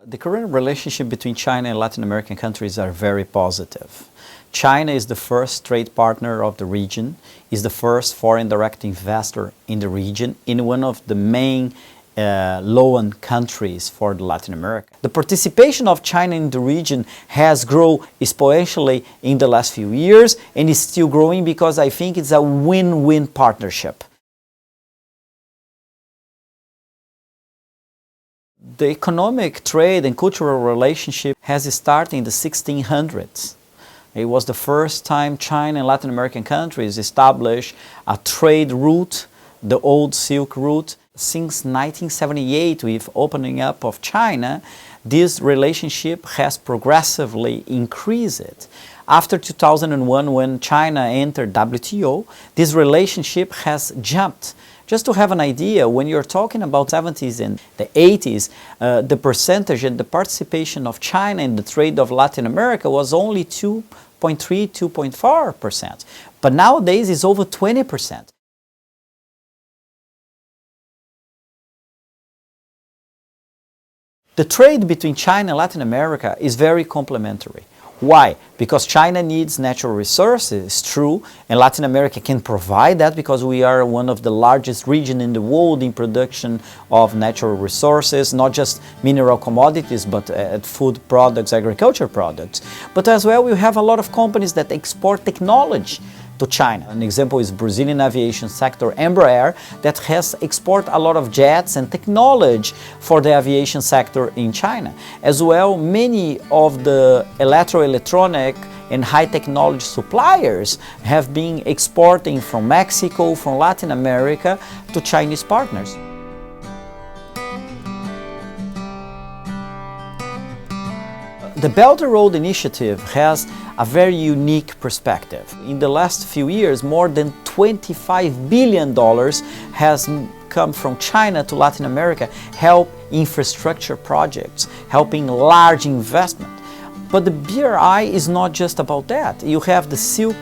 The current relationship between China and Latin American countries are very positive. China is the first trade partner of the region, is the first foreign direct investor in the region, in one of the main low-end countries for Latin America. The participation of China in the region has grown exponentially in the last few years and is still growing because I think it's a win-win partnership. The economic, trade and cultural relationship has started in the 1600s. It was the first time China and Latin American countries established a trade route, the old Silk Route. Since 1978, with opening up of China, this relationship has progressively increased. After 2001, when China entered WTO, this relationship has jumped. Just to have an idea, when you're talking about 70s and the 80s, the percentage and the participation of China in the trade of Latin America was only 2.3, 2.4%. But nowadays it's over 20%. The trade between China and Latin America is very complementary. Why? Because China needs natural resources, it's true, and Latin America can provide that because we are one of the largest regions in the world in production of natural resources, not just mineral commodities, but food products, agriculture products. But as well, we have a lot of companies that export technology to China. An example is Brazilian aviation sector, Embraer, that has export a lot of jets and technology for the aviation sector in China. As well, many of the electronic and high technology suppliers have been exporting from Mexico, from Latin America to Chinese partners. The Belt and Road Initiative has a very unique perspective. In the last few years, more than $25 billion has come from China to Latin America, help infrastructure projects, helping large investment. But the BRI is not just about that. You have the Silk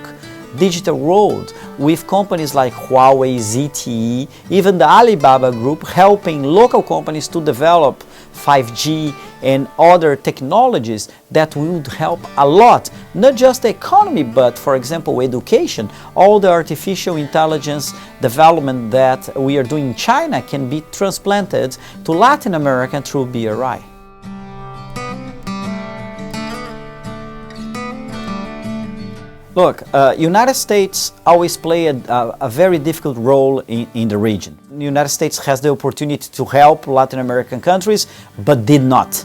Digital Road with companies like Huawei, ZTE, even the Alibaba Group helping local companies to develop 5G and other technologies that would help a lot, not just the economy, but for example education. All the artificial intelligence development that we are doing in China can be transplanted to Latin America through BRI. Look, United States always play a very difficult role in the region. The United States has the opportunity to help Latin American countries, but did not.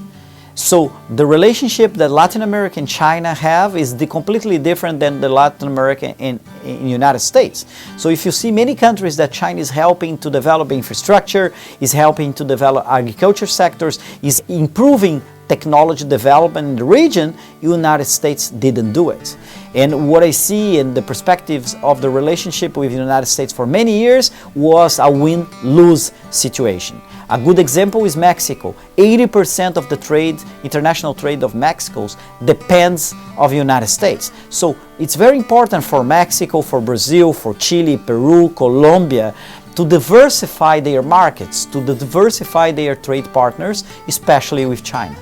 So the relationship that Latin America and China have is completely different than the Latin America in United States. So if you see many countries that China is helping to develop infrastructure, is helping to develop agriculture sectors, is improving technology development in the region, United States didn't do it. And what I see in the perspectives of the relationship with the United States for many years was a win-lose situation. A good example is Mexico. 80% of the trade, international trade of Mexico depends on the United States. So it's very important for Mexico, for Brazil, for Chile, Peru, Colombia, to diversify their markets, to diversify their trade partners, especially with China.